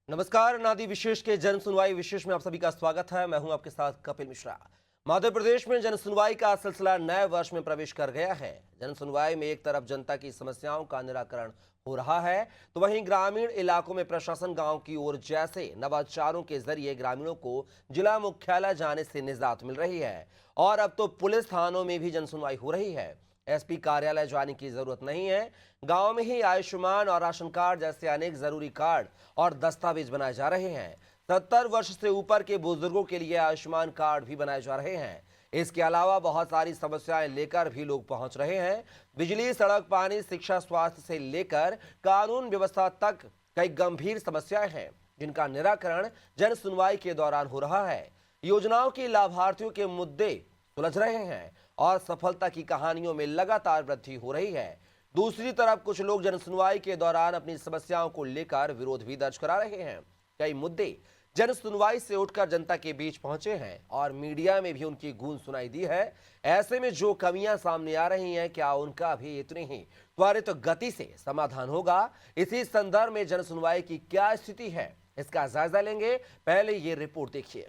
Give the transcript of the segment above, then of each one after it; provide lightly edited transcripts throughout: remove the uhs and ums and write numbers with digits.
नमस्कार। नादी विशेष के जन सुनवाई विशेष में आप सभी का स्वागत है। मैं हूं आपके साथ कपिल मिश्रा। मध्य प्रदेश में जन सुनवाई का सिलसिला नए वर्ष में प्रवेश कर गया है। जन सुनवाई में एक तरफ जनता की समस्याओं का निराकरण हो रहा है, तो वहीं ग्रामीण इलाकों में प्रशासन गांव की ओर जैसे नवाचारों के जरिए ग्रामीणों को जिला मुख्यालय जाने से निजात मिल रही है। और अब तो पुलिस थानों में भी जन सुनवाई हो रही है। एसपी कार्यालय जाने की जरूरत नहीं है। गांव में ही आयुष्मान और राशन कार्ड जैसे अनेक जरूरी कार्ड और दस्तावेज बनाए जा रहे हैं। 70 वर्ष से ऊपर के बुजुर्गों के लिए आयुष्मान कार्ड भी बनाए जा रहे हैं। इसके अलावा बहुत सारी समस्याएं लेकर भी लोग पहुंच रहे हैं। बिजली, सड़क, पानी, शिक्षा, स्वास्थ्य से लेकर कानून व्यवस्था तक कई गंभीर समस्याएं हैं, जिनका निराकरण जन सुनवाई के दौरान हो रहा है। योजनाओं के लाभार्थियों के मुद्दे सुलझ रहे हैं और सफलता की कहानियों में लगातार वृद्धि हो रही है। दूसरी तरफ कुछ लोग जन सुनवाई के दौरान अपनी समस्याओं को लेकर विरोध भी दर्ज करा रहे हैं। कई मुद्दे जन सुनवाई से उठकर जनता के बीच पहुंचे हैं और मीडिया में भी उनकी गूंज सुनाई दी है। ऐसे में जो कमियां सामने आ रही हैं, क्या उनका भी इतनी ही त्वरित गति से समाधान होगा? इसी संदर्भ में जन सुनवाई की क्या स्थिति है, इसका जायजा लेंगे। पहले ये रिपोर्ट देखिए।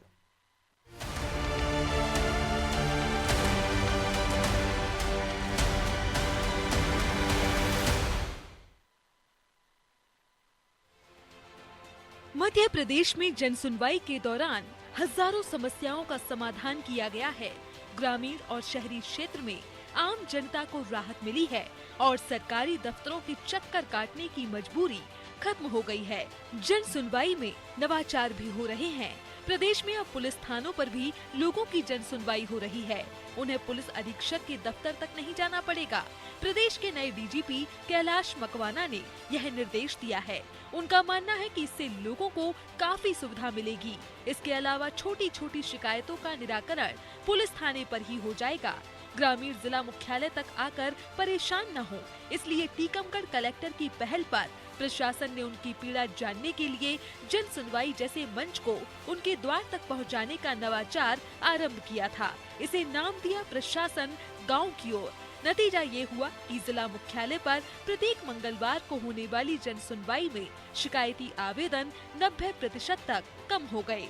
मध्य प्रदेश में जन सुनवाई के दौरान हजारों समस्याओं का समाधान किया गया है। ग्रामीण और शहरी क्षेत्र में आम जनता को राहत मिली है और सरकारी दफ्तरों के चक्कर काटने की मजबूरी खत्म हो गई है। जन सुनवाई में नवाचार भी हो रहे हैं। प्रदेश में अब पुलिस थानों पर भी लोगों की जन सुनवाई हो रही है। उन्हें पुलिस अधीक्षक के दफ्तर तक नहीं जाना पड़ेगा। प्रदेश के नए डीजीपी कैलाश मकवाना ने यह निर्देश दिया है। उनका मानना है कि इससे लोगों को काफी सुविधा मिलेगी। इसके अलावा छोटी छोटी शिकायतों का निराकरण पुलिस थाने पर ही हो जाएगा। ग्रामीण जिला मुख्यालय तक आकर परेशान न हो, इसलिए टीकमगढ़ कलेक्टर की पहल पर प्रशासन ने उनकी पीड़ा जानने के लिए जन सुनवाई जैसे मंच को उनके द्वार तक पहुंचाने का नवाचार आरंभ किया था। इसे नाम दिया प्रशासन गांव की ओर। नतीजा ये हुआ कि जिला मुख्यालय पर प्रत्येक मंगलवार को होने वाली जन सुनवाई में शिकायती आवेदन 90% तक कम हो गए।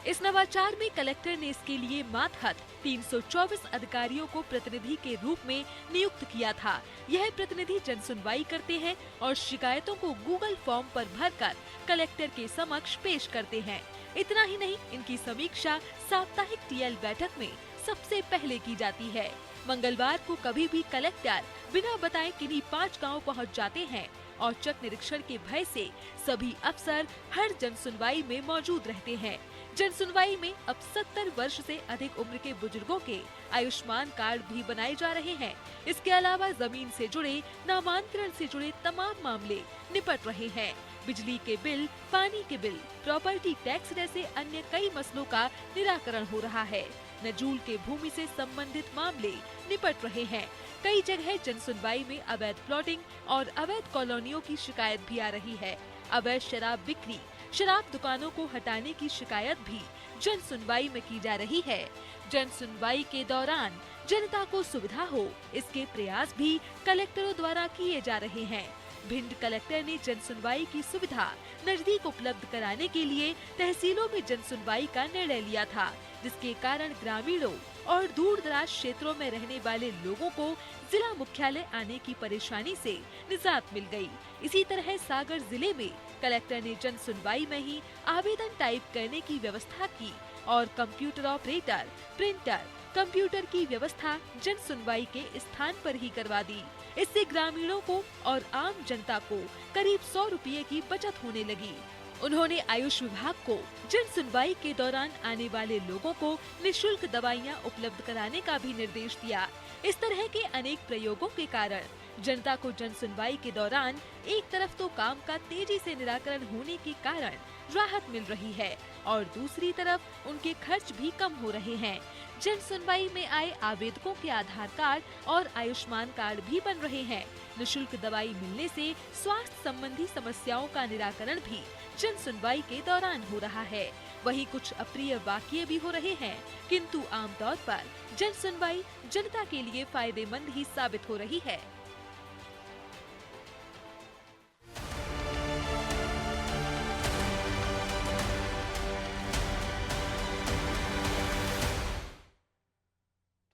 इस नवाचार में कलेक्टर ने इसके लिए मातहत 324 अधिकारियों को प्रतिनिधि के रूप में नियुक्त किया था। यह प्रतिनिधि जन सुनवाई करते हैं और शिकायतों को गूगल फॉर्म पर भरकर कलेक्टर के समक्ष पेश करते हैं। इतना ही नहीं, इनकी समीक्षा साप्ताहिक टीएल बैठक में सबसे पहले की जाती है। मंगलवार को कभी भी कलेक्टर बिना बताए किन्हीं 5 गाँव पहुँच जाते हैं। औचक निरीक्षण के भय से सभी अफसर हर जन सुनवाई में मौजूद रहते हैं। जन सुनवाई में अब 70 वर्ष से अधिक उम्र के बुजुर्गों के आयुष्मान कार्ड भी बनाए जा रहे हैं। इसके अलावा जमीन से जुड़े, नामांतरण से जुड़े तमाम मामले निपट रहे हैं। बिजली के बिल, पानी के बिल, प्रॉपर्टी टैक्स जैसे अन्य कई मसलों का निराकरण हो रहा है। नजूल के भूमि से संबंधित मामले निपट रहे हैं। कई जगह जन सुनवाई में अवैध प्लॉटिंग और अवैध कॉलोनियों की शिकायत भी आ रही है। अवैध शराब बिक्री, शराब दुकानों को हटाने की शिकायत भी जन सुनवाई में की जा रही है। जन सुनवाई के दौरान जनता को सुविधा हो, इसके प्रयास भी कलेक्टरों द्वारा किए जा रहे हैं। भिंड कलेक्टर ने जन सुनवाई की सुविधा नजदीक उपलब्ध कराने के लिए तहसीलों में जन सुनवाई का निर्णय लिया था, जिसके कारण ग्रामीणों और दूर दराज क्षेत्रों में रहने वाले लोगों को जिला मुख्यालय आने की परेशानी से निजात मिल गई। इसी तरह सागर जिले में कलेक्टर ने जन सुनवाई में ही आवेदन टाइप करने की व्यवस्था की और कंप्यूटर ऑपरेटर, प्रिंटर, कंप्यूटर की व्यवस्था जन सुनवाई के स्थान पर ही करवा दी। इससे ग्रामीणों को और आम जनता को करीब 100 रुपये की बचत होने लगी। उन्होंने आयुष विभाग को जन सुनवाई के दौरान आने वाले लोगों को निशुल्क दवाइयां उपलब्ध कराने का भी निर्देश दिया। इस तरह के अनेक प्रयोगों के कारण जनता को जन सुनवाई के दौरान एक तरफ तो काम का तेजी से निराकरण होने के कारण राहत मिल रही है और दूसरी तरफ उनके खर्च भी कम हो रहे हैं। जन सुनवाई में आए आवेदकों के आधार कार्ड और आयुष्मान कार्ड भी बन रहे हैं। निशुल्क दवाई मिलने से स्वास्थ्य संबंधी समस्याओं का निराकरण भी जन सुनवाई के दौरान हो रहा है। वहीं कुछ अप्रिय वाकये भी हो रहे हैं, किंतु आमतौर पर जन सुनवाई जनता के लिए फायदेमंद ही साबित हो रही है।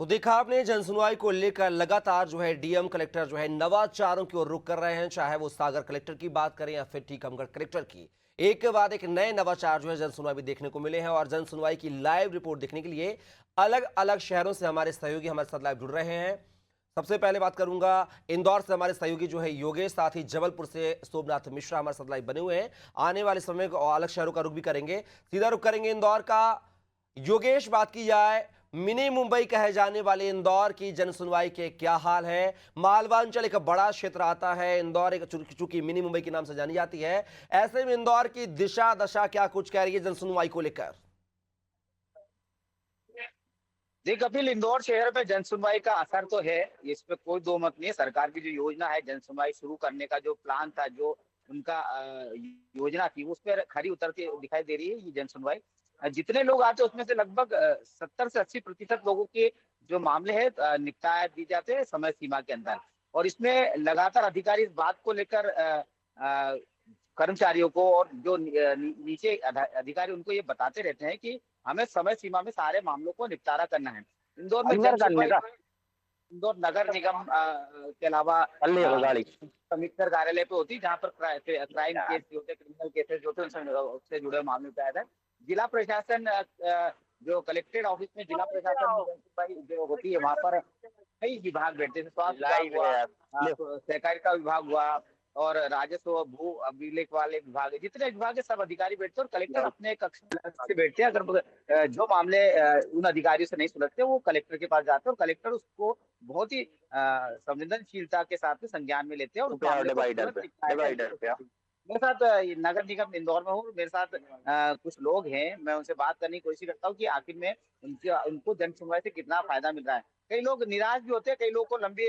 तो देखा आपने जन सुनवाई को लेकर लगातार जो है डीएम कलेक्टर जो है नवाचारों की ओर रुख कर रहे हैं, चाहे वो सागर कलेक्टर की बात करें या फिर टीकमगढ़ कलेक्टर की। एक के बाद एक नए नवाचार जो है जन सुनवाई भी देखने को मिले हैं और जन सुनवाई की लाइव रिपोर्ट देखने के लिए अलग अलग शहरों से हमारे सहयोगी हमारे साथ लाइव जुड़ रहे हैं। सबसे पहले बात करूंगा इंदौर से हमारे सहयोगी जो है योगेश, साथ ही जबलपुर से सोमनाथ मिश्रा हमारे साथ लाइव बने हुए हैं। आने वाले समय में अलग शहरों का रुख भी करेंगे, सीधा रुख करेंगे इंदौर का। योगेश, बात की जाए मिनी मुंबई कहे जाने वाले इंदौर की जन सुनवाई के क्या हाल है? मालवांचल एक बड़ा क्षेत्र आता है, इंदौर एक चूंकि मिनी मुंबई के नाम से जानी जाती है, ऐसे में इंदौर की दिशा दशा क्या कुछ कह रही है जन सुनवाई को लेकर? जी कपिल, इंदौर शहर में जन सुनवाई का असर तो है, इस पे कोई दो मत नहीं है। सरकार की जो योजना है, जन सुनवाई शुरू करने का जो प्लान था, जो उनका योजना थी, उस पर खरी उतरती दिखाई दे रही है ये जन सुनवाई। जितने लोग आते हैं उसमें से लगभग 70 से 80% लोगों के जो मामले हैं निपटाए दी जाते हैं समय सीमा के अंदर। और इसमें लगातार अधिकारी इस बात को लेकर कर्मचारियों को और जो नीचे अधिकारी उनको ये बताते रहते हैं कि हमें समय सीमा में सारे मामलों को निपटारा करना है। इंदौर में इंदौर नगर निगम के अलावा समीक्षक कार्यालय पे होती है, जहाँ पर क्राइम केस जो होते हैं, क्रिमिनल केसेस जो होते हैं, उससे जुड़े मामले उठाए जाते हैं। जिला प्रशासन जो कलेक्टेड ऑफिस में जिला प्रशासन जो होती है, वहाँ पर कई विभाग बैठते हैं, स्वास्थ्य विभाग हुआ, सहकारिता विभाग हुआ और राजस्व भू अभिलेख वाले विभाग, जितने विभाग है सब अधिकारी बैठते हैं और कलेक्टर अपने कक्ष से बैठते हैं। अगर जो मामले उन अधिकारियों से नहीं सुलझते, वो कलेक्टर के पास जाते हैं और कलेक्टर उसको बहुत ही संवेदनशीलता के साथ में संज्ञान में लेते हैं और मेरे साथ नगर निगम इंदौर में हूँ, मेरे साथ कुछ लोग हैं, मैं उनसे बात करने की कोशिश करता हूँ कि आखिर में उनको जन सुनवाई से कितना फायदा मिल रहा है। कई लोग निराश भी होते हैं, कई लोगों को लंबी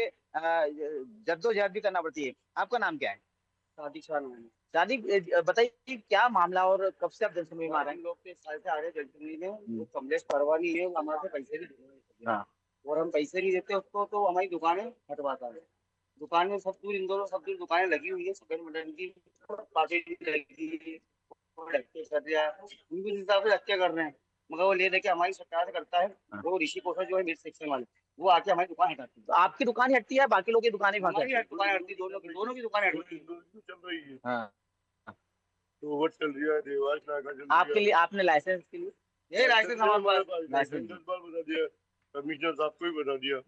जद्दोजहद भी करना पड़ती है। आपका नाम क्या है? सादिक खान है। शादी, बताइए क्या मामला और कब से आप जन सुनवाई में आ रहे हैं? हम लोग के साल से आ रहे हैं जनसुनवाई में। वो कमलेश परवानी है, वो हमारे से पैसे भी देते हैं। हाँ। और हम पैसे नहीं देते उसको, तो हमारी दुकानें हटवाता है। दुकान में सब दूर, इंदौर में सब दूर दुकानें लगी हुई है, सेकंड मटन की पार्टी लगी, धक्के कर दिया, उनको इस हिसाब से धक्के कर रहे हैं। मगर वो ले दे के हमारी सरकार से करता है। वो ऋषि पोषण जो है मिड सेक्शन वाले, वो आके हमारी दुकान हटाती है। तो आपकी दुकान ही हटती है, बाकी लोगों की दुकानें वहाँ हमारी से? दुकान हटती, दोनों की दुकान हटती है। चल रही है। हाँ। तो वो चल रही है, देवास नाका चल रही है। आपके लिए आपने लाइसेंस के लिए ये लाइसेंस हमारे पास लाइसेंस 10 बार बता दिया, कमिश्नर साहब को ही बता दिया।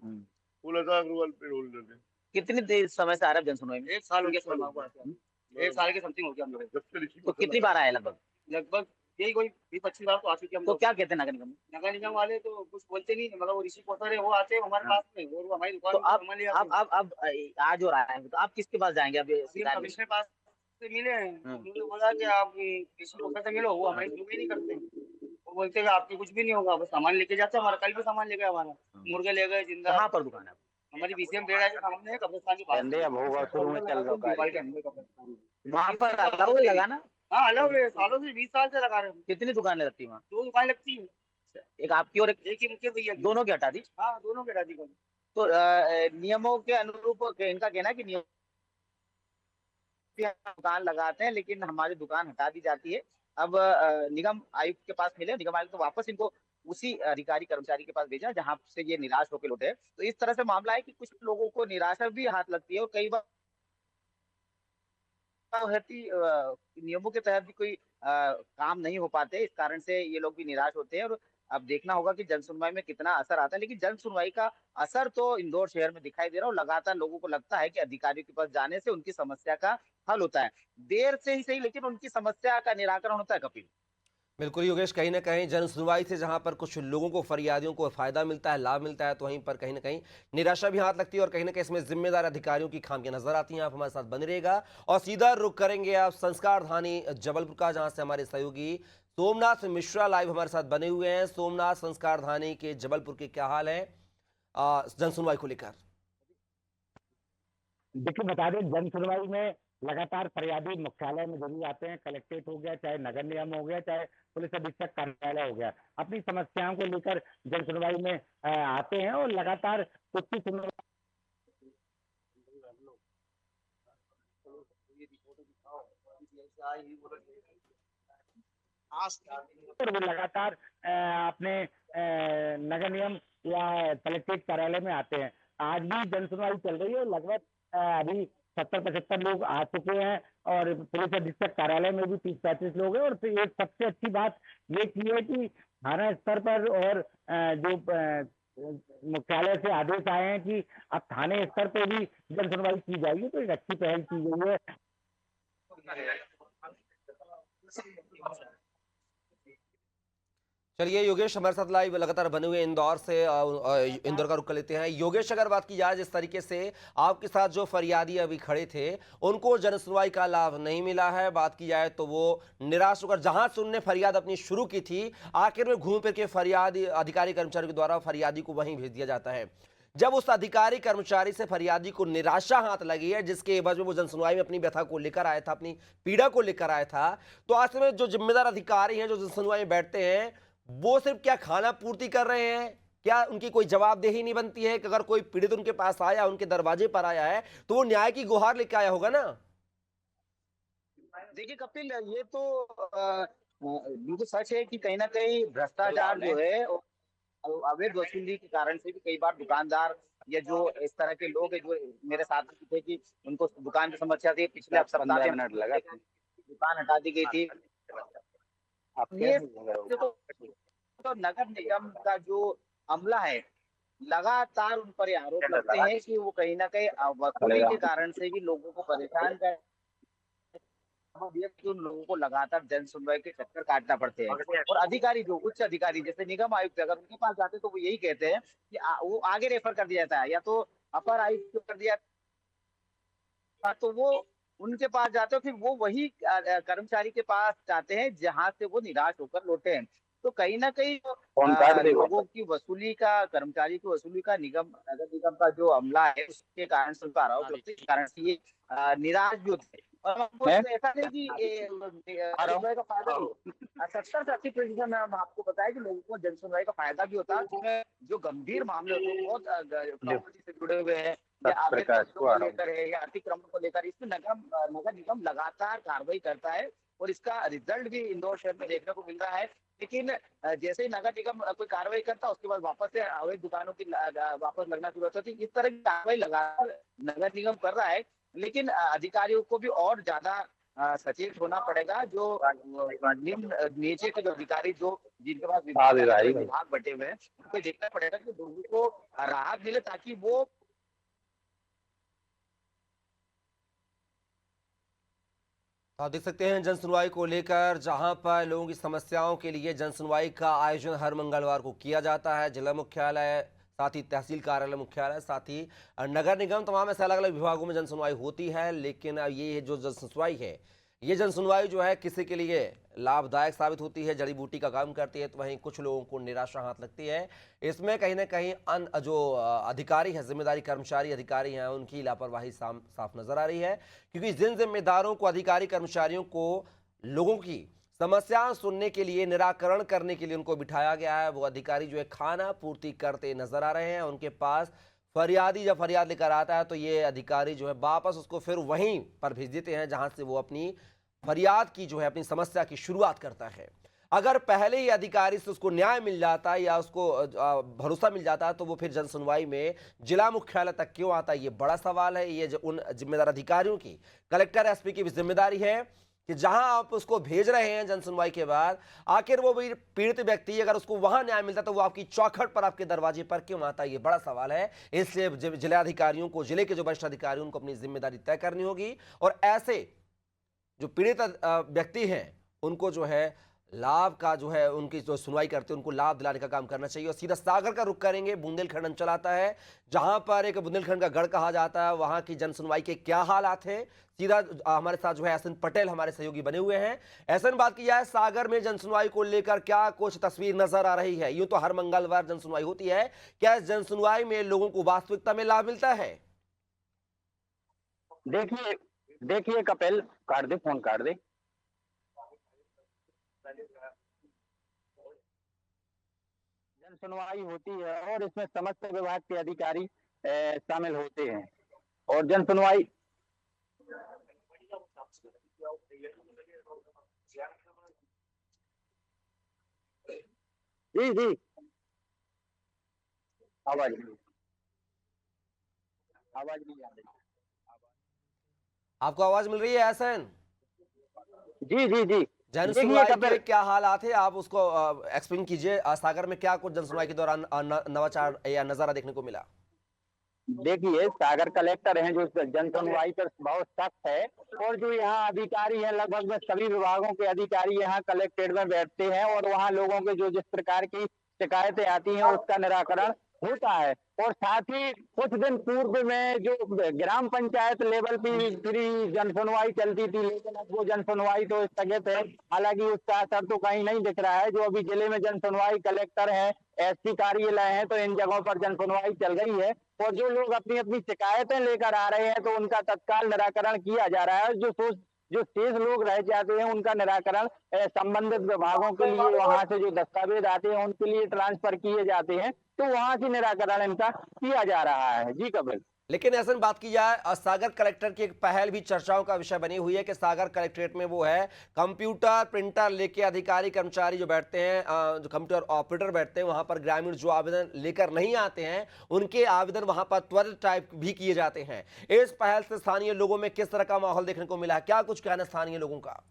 बोला था अग्रवाल पे रोल देते। कितनी देर समय से आ रहे हैं जन सुनवाई में? 1 साल हो गया, 1 साल के समथिंग हो गया हम लोग। जब से लिखी तो कितनी बार आए लगभग? लगभग यही कोई 20-25 बार तो आ चुके हम तो लोग। क्या कहते हैं नगर निगम? नगर निगम वाले तो कुछ बोलते नहीं, मतलब वो ऋषि पोषण है, वो आते हैं हमारे पास में और वो हमारी दुकान तो में आप सामान ले आते हैं। अब आज और आए हैं, तो आप किसके पास जाएंगे अब? अभी हम कमिश्नर पास से मिले हैं, उन्होंने बोला कि आप ऋषि पोषण से मिलो, वो हमारी सुनवाई नहीं करते। वो बोलते हैं आपके कुछ भी नहीं होगा, बस सामान लेके जाते हैं। हमारा कल भी सामान ले गए, हमारा मुर्गे ले गए जिंदा। कहाँ पर दुकान है? हमारी बीसीएम बेड़ा के सामने है, कब्रिस्तान के पास। वहाँ पर अलाउ है लगाना? हाँ अलग है, सालों से 20 साल से लगा रहे हैं। कितनी दुकानें लगती है वहाँ? 2 दुकान लगती है, एक आपकी और एक ही मुख्य भैया की। दोनों की हटा दी? हाँ दोनों के राजी को। तो नियमों के अनुरूप इनका कहना है कि नियम दुकान लगाते हैं, लेकिन हमारी दुकान हटा दी जाती है। अब निगम आयुक्त के पास मिले, निगम आयुक्त तो वापस इनको उसी अधिकारी कर्मचारी के पास भेजा जहां से ये निराश होकर लौटे। तो इस तरह से मामला है कि कुछ लोगों को निराशा भी हाथ लगती है और कई बार नियमों के तहत भी कोई काम नहीं हो पाते, इस कारण से ये लोग भी निराश होते हैं। और अब देखना होगा कि जन सुनवाई में कितना असर आता है, लेकिन जन सुनवाई का असर तो इंदौर शहर में दिखाई दे रहा है और लगातार लोगों को लगता है कि अधिकारियों के पास जाने से उनकी समस्या का हल होता है। देर से ही सही, लेकिन उनकी समस्या का निराकरण होता है। कपिल, बिल्कुल योगेश, कहीं ना कहीं जन सुनवाई से जहां पर कुछ लोगों को, फरियादियों को फायदा मिलता है, लाभ मिलता है, तो वहीं पर कहीं ना कहीं निराशा भी हाथ लगती है और कहीं ना कहीं इसमें जिम्मेदार अधिकारियों की खामियां नजर आती हैं। आप हमारे साथ बने रहेगा और सीधा रुख करेंगे आप संस्कार धानी जबलपुर का, जहां से हमारे सहयोगी सोमनाथ मिश्रा लाइव हमारे साथ बने हुए हैं। सोमनाथ, संस्कार धानी के जबलपुर के क्या हाल है जन सुनवाई को लेकर? देखिए, बता दें, जन सुनवाई में लगातार फरियादी मुख्यालय में जरूर आते हैं। कलेक्ट्रेट हो गया, चाहे नगर निगम हो गया, चाहे पुलिस अधीक्षक कार्यालय हो गया, अपनी समस्याओं को लेकर जन सुनवाई में आते हैं और लगातार कुछ की सुनवाई और वो लगातार अपने नगर निगम या कलेक्ट्रेट कार्यालय में आते हैं। आज भी जन सुनवाई चल रही है। लगभग अभी 70-75 लोग आ चुके हैं और पुलिस अधीक्षक कार्यालय में भी 30-35 लोग हैं। और फिर एक सबसे अच्छी बात ये की है कि थाना स्तर पर और जो मुख्यालय से आदेश आए हैं कि अब थाने स्तर पे भी जन सुनवाई की जाएगी, तो एक अच्छी पहल की गई है। चलिए योगेश हमारे साथ लाइव लगातार बने हुए इंदौर से इंदौर का रुख कर लेते हैं। योगेश, अगर बात की जाए जिस तरीके से आपके साथ जो फरियादी अभी खड़े थे उनको जन सुनवाई का लाभ नहीं मिला है, बात की जाए तो वो निराश होकर जहां से उनने फरियाद अपनी शुरू की थी आखिर में घूम फिर के फरियादी अधिकारी कर्मचारी के द्वारा फरियादी को वहीं भेज दिया जाता है। जब उस अधिकारी कर्मचारी से फरियादी को निराशा हाथ लगी है, जिसके एवज में वो जन सुनवाई में अपनी व्यथा को लेकर आया था, अपनी पीड़ा को लेकर आया था, तो आज में जो जिम्मेदार अधिकारी हैं जो जन सुनवाई में बैठते हैं वो सिर्फ क्या खाना पूर्ति कर रहे हैं? क्या उनकी कोई जवाबदेही नहीं बनती है कि अगर कोई पीड़ित उनके पास आया, उनके दरवाजे पर आया है, तो वो न्याय की गुहार लेके आया होगा ना? देखिए कपिल, ये तो बिल्कुल सच है कि कहीं ना कहीं भ्रष्टाचार जो है और अवैध वसूली के कारण से भी कई बार दुकानदार या जो इस तरह के लोग हैं जो मेरे साथ में थे कि उनको दुकान की समस्या थी, पिछले सप्ताह मिनट लगा दुकान हटा दी गई थी। ये तो नगर निगम का जो अमला है लगातार उन पर ये आरोप लगते हैं कि वो कहीं ना कहीं वसूली के कारण से भी लोगों को परेशान कर उन लोगों को लगातार जन सुनवाई के चक्कर काटना पड़ते हैं। और अधिकारी जो उच्च अधिकारी जैसे निगम आयुक्त अगर उनके पास जाते तो वो यही कहते हैं कि वो आगे रेफर कर दिया जाता है या तो अपर आयुक्त को कर दिया, तो वो उनके पास जाते हो, फिर वो वही कर्मचारी के पास जाते हैं जहां से वो निराश होकर लौटे हैं। तो कहीं ना कहीं लोगों की वसूली का, कर्मचारी की वसूली का नगर निगम का जो अमला है उसके कारण से उनका आरोप लगते हैं, कारण से ये निराश भी होते हैं। और हमको ऐसा नहीं कि का फायदा 70-80% में हम आपको बताया कि लोगों को जन सुनवाई का फायदा भी होता है, जिसमें जो गंभीर मामले होते हैं बहुत प्रॉपर्टी से जुड़े हुए हैं या लेकर है या अतिक्रमण को लेकर, इसमें नगर निगम लगातार कार्रवाई करता है और इसका रिजल्ट भी इंदौर शहर में देखने को मिल रहा है। लेकिन जैसे ही नगर निगम कोई कार्रवाई करता है उसके बाद वापस से अवैध दुकानों की वापस लगना शुरू होती है। इस तरह की कार्रवाई लगातार नगर निगम कर रहा है, लेकिन अधिकारियों को भी और ज्यादा सचेत होना पड़ेगा। जो निम्न नीचे के जो अधिकारी जो जिनके पास विभाग बटे हुए हैं उनको देखना पड़ेगा कि लोगों को राहत मिले ताकि वो आप देख सकते हैं जन सुनवाई को लेकर जहां पर लोगों की समस्याओं के लिए जन सुनवाई का आयोजन हर मंगलवार को किया जाता है। जिला मुख्यालय, साथ ही तहसील कार्यालय मुख्यालय, साथ ही नगर निगम, तमाम ऐसे अलग अलग विभागों में जन सुनवाई होती है। लेकिन ये जो जन सुनवाई है, ये जन सुनवाई जो है किसी के लिए लाभदायक साबित होती है, जड़ी बूटी का काम करती है, तो वहीं कुछ लोगों को निराशा हाथ लगती है। इसमें कहीं ना कहीं जो अधिकारी हैं, जिम्मेदारी कर्मचारी अधिकारी हैं, उनकी लापरवाही साफ नजर आ रही है। क्योंकि जिन जिम्मेदारों को, अधिकारी कर्मचारियों को लोगों की समस्याएं सुनने के लिए, निराकरण करने के लिए उनको बिठाया गया है, वो अधिकारी जो है खाना पूर्ति करते नजर आ रहे हैं। उनके पास फरियादी जब फरियाद लेकर आता है तो ये अधिकारी जो है वापस उसको फिर वहीं पर भेज देते हैं जहां से वो अपनी फरियाद की जो है, अपनी समस्या की शुरुआत करता है। अगर पहले ही अधिकारी से उसको न्याय मिल जाता या उसको भरोसा मिल जाता तो वो फिर जन सुनवाई में जिला मुख्यालय तक क्यों आता, ये बड़ा सवाल है। ये उन जिम्मेदार अधिकारियों की, कलेक्टर एसपी की भी जिम्मेदारी है कि जहां आप उसको भेज रहे हैं जन सुनवाई के बाद, आखिर वो भी पीड़ित व्यक्ति अगर उसको वहां न्याय मिलता तो वो आपकी चौखट पर, आपके दरवाजे पर क्यों आता, ये बड़ा सवाल है। इसलिए जिलाधिकारियों को, जिले के जो वरिष्ठ अधिकारी, उनको अपनी जिम्मेदारी तय करनी होगी और ऐसे जो पीड़ित व्यक्ति हैं उनको जो है लाभ का, जो है उनकी जो सुनवाई करते हैं उनको लाभ दिलाने का काम करना चाहिए। और सीधा सागर का रुख करेंगे। बुंदेलखंड अंचल आता है जहां पर एक बुंदेलखंड का गढ़ कहा जाता है, वहां की जन सुनवाई के क्या हालात हैं। सीधा हमारे साथ जो है एसएन पटेल हमारे सहयोगी बने हुए हैं। एसएन, बात की जाए सागर में जन सुनवाई को लेकर क्या कुछ तस्वीर नजर आ रही है? यूं तो हर मंगलवार जन सुनवाई होती है, क्या इस जन सुनवाई में लोगों को वास्तविकता में लाभ मिलता है? देखिए कपिल, काट दे फोन, काट दे। जन सुनवाई होती है और इसमें समस्त विभाग के अधिकारी शामिल होते हैं और जन सुनवाई जी आवाज नहीं आवाज नहीं आ रही। आपको आवाज मिल रही है एहसन? जी जी जी। जन देखिए सुनवाई के कपिल, क्या हालात है, आप उसको एक्सप्लेन कीजिए। सागर में क्या कुछ जन सुनवाई के दौरान नवाचार या नजारा देखने को मिला? देखिए सागर कलेक्टर हैं जो जन सुनवाई पर बहुत सख्त है, और जो यहाँ अधिकारी हैं लगभग में सभी विभागों के अधिकारी यहाँ कलेक्ट्रेट में बैठते हैं, और वहाँ लोगों के जो जिस प्रकार की शिकायतें आती हैं उसका निराकरण होता है। और साथ ही कुछ दिन पूर्व में जो ग्राम पंचायत लेवल की फ्री जन सुनवाई चलती थी, लेकिन अब वो जन सुनवाई तो स्थगित है। हालांकि उसका असर तो कहीं नहीं दिख रहा है। जो अभी जिले में जन सुनवाई कलेक्टर है, एसपी कार्यालय है, तो इन जगहों पर जन सुनवाई चल रही है, और जो लोग अपनी अपनी शिकायतें लेकर आ रहे हैं तो उनका तत्काल निराकरण किया जा रहा है। जो शेष लोग रह जाते हैं उनका निराकरण संबंधित विभागों के लिए वहां से जो दस्तावेज आते हैं उनके लिए ट्रांसफर किए जाते हैं, तो वहां से निराकरण इनका किया जा रहा है। जी कपिल। लेकिन ऐसा बात की जाए, सागर कलेक्टर की एक पहल भी चर्चाओं का विषय बनी हुई है कि सागर कलेक्ट्रेट में वो है कंप्यूटर प्रिंटर लेके अधिकारी कर्मचारी जो बैठते हैं, जो कंप्यूटर ऑपरेटर बैठते हैं, वहां पर ग्रामीण जो आवेदन लेकर नहीं आते हैं उनके आवेदन वहां पर त्वरित टाइप भी किए जाते हैं। इस पहल से स्थानीय लोगों में किस तरह का माहौल देखने को मिला है, क्या कुछ कहना स्थानीय लोगों का?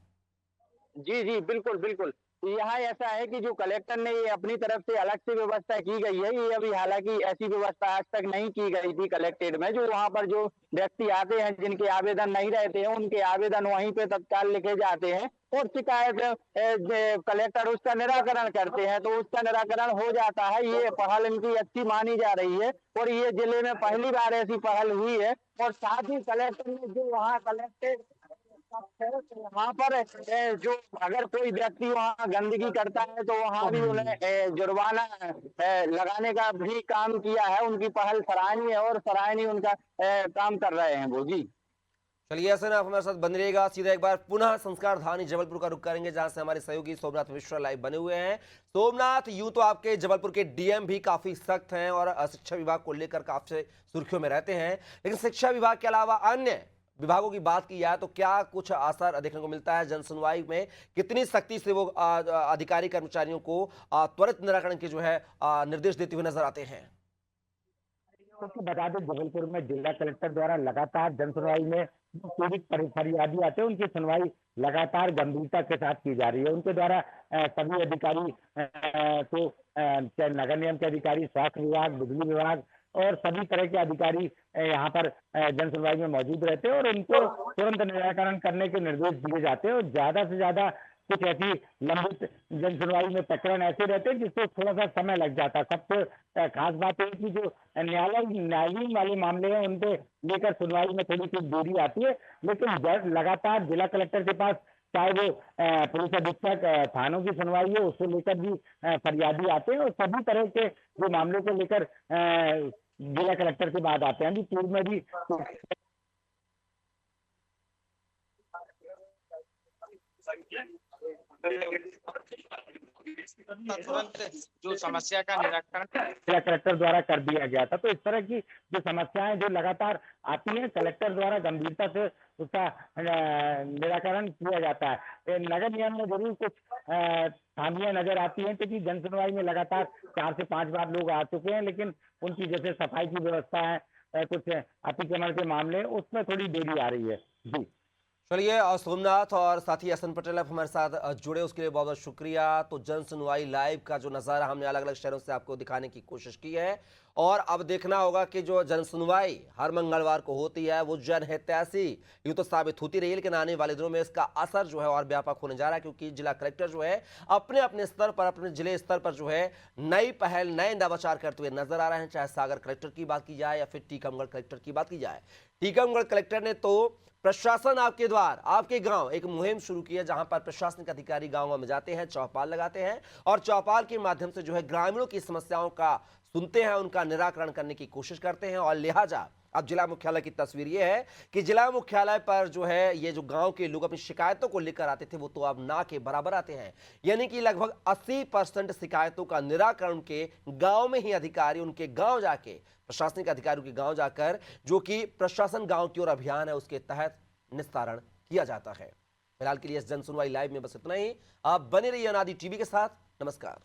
जी जी बिल्कुल बिल्कुल। यहाँ ऐसा है कि जो कलेक्टर ने ये अपनी तरफ से अलग से व्यवस्था की गई है, ये अभी हालांकि ऐसी व्यवस्था आज तक नहीं की गई थी कलेक्ट्रेट में। जो वहाँ पर जो व्यक्ति आते हैं जिनके आवेदन नहीं रहते हैं उनके आवेदन वहीं पे तत्काल लिखे जाते हैं, और शिकायत कलेक्टर उसका निराकरण करते हैं, तो उसका निराकरण हो जाता है। ये पहल इनकी अच्छी मानी जा रही है, और ये जिले में पहली बार ऐसी पहल हुई है। और साथ ही कलेक्टर ने जो वहाँ कलेक्टेड वहाँ पर जो अगर कोई व्यक्ति वहाँ गंदगी करता है तो वहाँ भी उन्हें जुर्माना लगाने का भी काम किया है। उनकी पहल सराहनीय है, और सराहनीय उनका काम कर रहे हैं वो। जी चलिए ऐसे ना, आप हमारे साथ बन रहिएगा। सीधा एक बार पुनः संस्कार धानी जबलपुर का रुख करेंगे, जहां से हमारे सहयोगी सोमनाथ मिश्रा लाइव बने हुए हैं। सोमनाथ, यूं तो आपके जबलपुर के डीएम भी काफी सख्त हैं और शिक्षा विभाग को लेकर काफी सुर्खियों में रहते हैं, लेकिन शिक्षा विभाग के अलावा अन्य विभागों की बात की जाए तो क्या कुछ असर देखने को मिलता है? जन सुनवाई में कितनी सख्ती से वो अधिकारी कर्मचारियों को त्वरित निराकरण के जो है निर्देश देते हुए नजर आते हैं? तो बता दें, जबलपुर में जिला कलेक्टर द्वारा लगातार जन सुनवाई में जो पीड़ित फरियादी आते हैं उनकी सुनवाई लगातार गंभीरता के साथ की जा रही है। उनके द्वारा सभी अधिकारी को चाहे नगर निगम के अधिकारी, स्वास्थ्य विभाग, बिजली विभाग और सभी तरह के अधिकारी यहाँ पर जन सुनवाई में मौजूद रहते हैं, और उनको तुरंत निराकरण करने के निर्देश दिए जाते हैं। और ज्यादा से ज्यादा कुछ ऐसी लंबित जन सुनवाई में प्रकरण ऐसे रहते हैं जिससे थोड़ा सा समय लग जाता है। सबसे खास बात है कि जो न्यायालयीन वाले मामले हैं उनपे लेकर सुनवाई में थोड़ी सी देरी आती है, लेकिन लगातार जिला कलेक्टर के पास चाहे वो पुलिस अधीक्षक थानों की सुनवाई हो उसको लेकर भी फरियादी आते हैं, और सभी तरह के जो मामलों को लेकर जिला कलेक्टर के बाद आते हैं। अभी पूर्व में भी तुरंत जो समस्या का निराकरण जिला कलेक्टर द्वारा कर दिया गया था। तो इस तरह की जो समस्याएं जो लगातार आती हैं, कलेक्टर द्वारा गंभीरता से उसका निराकरण किया जाता है। नगर निगम में जरूर कुछ खामियां नजर आती हैं, क्योंकि जन सुनवाई में लगातार 4 से 5 बार लोग आ चुके हैं, लेकिन उनकी जैसे सफाई की व्यवस्था है, कुछ अतिक्रमण के मामले, उसमें थोड़ी देरी आ रही है। जी चलिए, और सोमनाथ और साथी एहसन पटेल आप हमारे साथ जुड़े, उसके लिए बहुत बहुत शुक्रिया। तो जन सुनवाई लाइव का जो नज़ारा हमने अलग अलग शहरों से आपको दिखाने की कोशिश की है, और अब देखना होगा कि जो जन सुनवाई हर मंगलवार को होती है वो जनहितैषी यूं तो साबित होती रही, लेकिन आने वाले दिनों में इसका असर जो है और व्यापक होने जा रहा है, क्योंकि जिला कलेक्टर जो है अपने अपने स्तर पर, अपने जिले स्तर पर जो है नई पहल, नए नवाचार करते हुए नजर आ रहे हैं। चाहे सागर कलेक्टर की बात की जाए या फिर टीकमगढ़ कलेक्टर की बात की जाए। टीकमगढ़ कलेक्टर ने तो प्रशासन आपके द्वार आपके गांव एक मुहिम शुरू की है, जहां पर प्रशासनिक अधिकारी गांव में जाते हैं, चौपाल लगाते हैं, और चौपाल के माध्यम से जो है ग्रामीणों की समस्याओं का सुनते हैं, उनका निराकरण करने की कोशिश करते हैं। और लिहाजा अब जिला मुख्यालय की तस्वीर ये है कि जिला मुख्यालय पर जो है ये जो गांव के लोग अपनी शिकायतों को लेकर आते थे वो तो अब ना के बराबर आते हैं। यानी कि लगभग 80% शिकायतों का निराकरण के गांव में ही अधिकारी उनके गांव जाके, प्रशासनिक अधिकारियों के गांव जाकर, जो कि प्रशासन गांव की ओर अभियान है उसके तहत निस्तारण किया जाता है। फिलहाल के लिए इस जन सुनवाई लाइव में बस इतना ही। आप बने रहिए अनादि टीवी के साथ। नमस्कार।